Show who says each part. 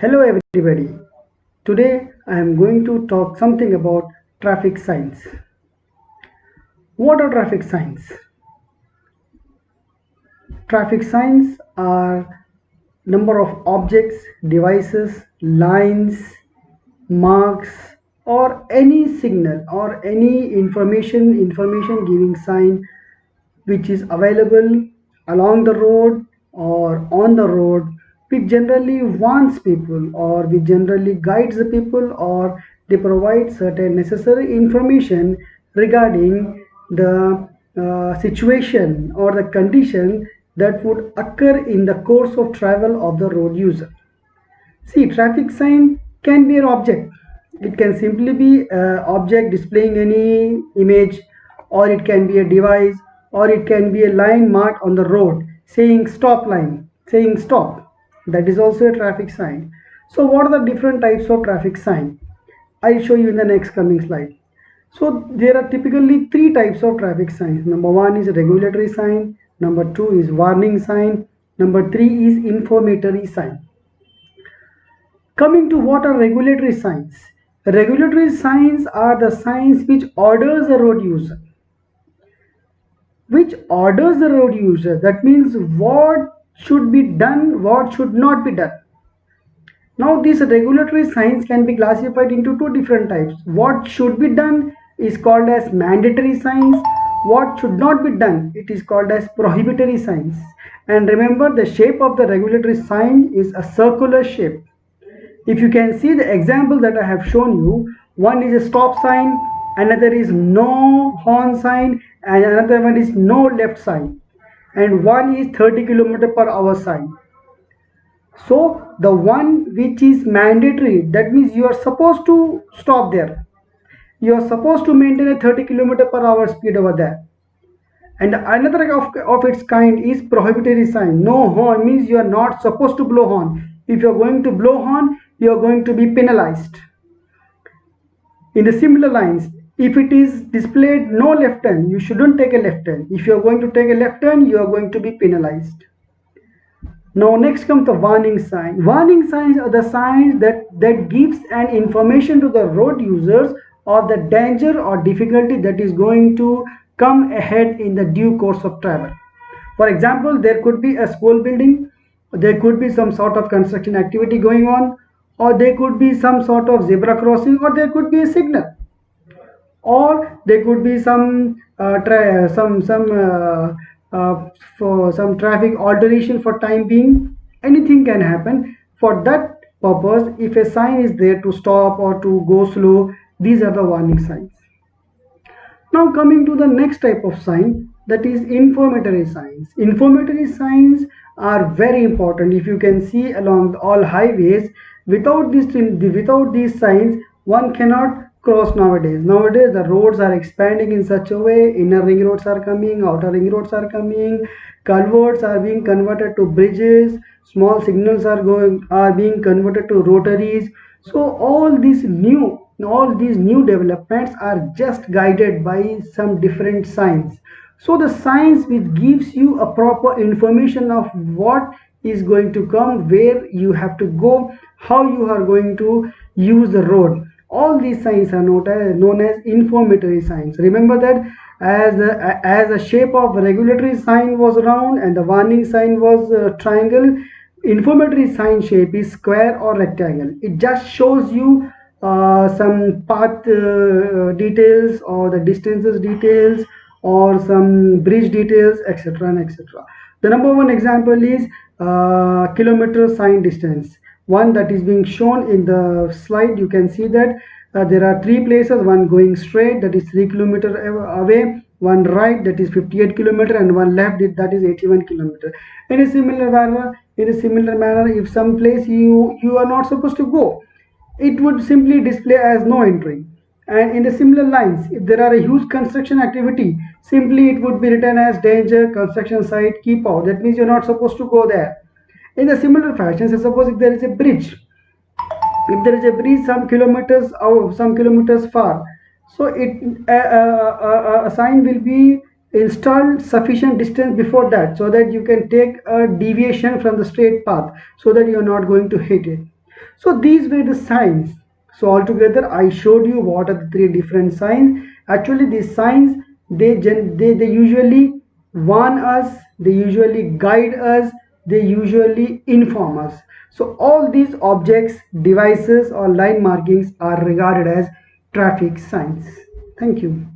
Speaker 1: Hello everybody. Today I am going to talk something about traffic signs. What are traffic signs? Traffic signs are number of objects, devices, lines, marks or any signal or any information giving sign which is available along the road or on the road, which generally warns people or which generally guides the people, or they provide certain necessary information regarding the situation or the condition that would occur in the course of travel of the road user. See, traffic sign can be an object. It can simply be an object displaying any image, or it can be a device, or it can be a line marked on the road saying stop line, saying stop. That is also a traffic sign. So, what are the different types of traffic sign? I'll show you in the next coming slide. So, there are typically three types of traffic signs. Number one is regulatory sign, number two is warning sign, number three is informatory sign. Coming to what are regulatory signs? Regulatory signs are the signs which orders the road user. Which orders the road user. That means what should be done, what should not be done. Now these regulatory signs can be classified into two different types. What should be done is called as mandatory signs. What should not be done, it is called as prohibitory signs. And remember, the shape of the regulatory sign is a circular shape. If you can see the example that I have shown you, one is a stop sign, another is no horn sign, and another one is no left sign, and one is 30 km/h sign. So the one which is mandatory, that means you are supposed to stop there. You are supposed to maintain a 30 km/h speed over there. And another of its kind is prohibitory sign. No horn means you are not supposed to blow horn. If you are going to blow horn, you are going to be penalized. In the similar lines, if it is displayed no left turn, you shouldn't take a left turn. If you are going to take a left turn, you are going to be penalized. Now next comes the warning sign. Warning signs are the signs that gives an information to the road users of the danger or difficulty that is going to come ahead in the due course of travel. For example, there could be a school building, there could be some sort of construction activity going on, or there could be some sort of zebra crossing, or there could be a signal, or there could be some for some traffic alteration for time being. Anything can happen. For that purpose, if a sign is there to stop or to go slow, these are the warning signs. Now coming to the next type of sign, that is informatory signs. Informatory signs are very important. If you can see along all highways, without these signs, one cannot cross nowadays. Nowadays the roads are expanding in such a way, inner ring roads are coming, outer ring roads are coming, culverts are being converted to bridges, small signals are being converted to rotaries. So all these new developments are just guided by some different signs. So the signs which gives you a proper information of what is going to come, where you have to go, how you are going to use the road. All these signs are known as informatory signs. Remember that as a shape of regulatory sign was round and the warning sign was triangle, informatory sign shape is square or rectangle. It just shows you some path details, or the distances details, or some bridge details, etc. and etc. The number one example is kilometer sign distance, one that is being shown in the slide. You can see that there are three places, one going straight, that is 3 km away, one right, that is 58 km, and one left, that is 81 km. In a similar manner, if some place you are not supposed to go, it would simply display as no entry. And in the similar lines, if there are a huge construction activity, simply it would be written as danger, construction site, keep out. That means you're not supposed to go there. In a similar fashion, so suppose if there is a bridge, some kilometers out, some kilometers far, so a sign will be installed sufficient distance before that, so that you can take a deviation from the straight path, so that you are not going to hit it. So these were the signs. So altogether I showed you what are the three different signs. Actually these signs, they usually warn us, they usually guide us, they usually inform us. So all these objects, devices or line markings are regarded as traffic signs. Thank you.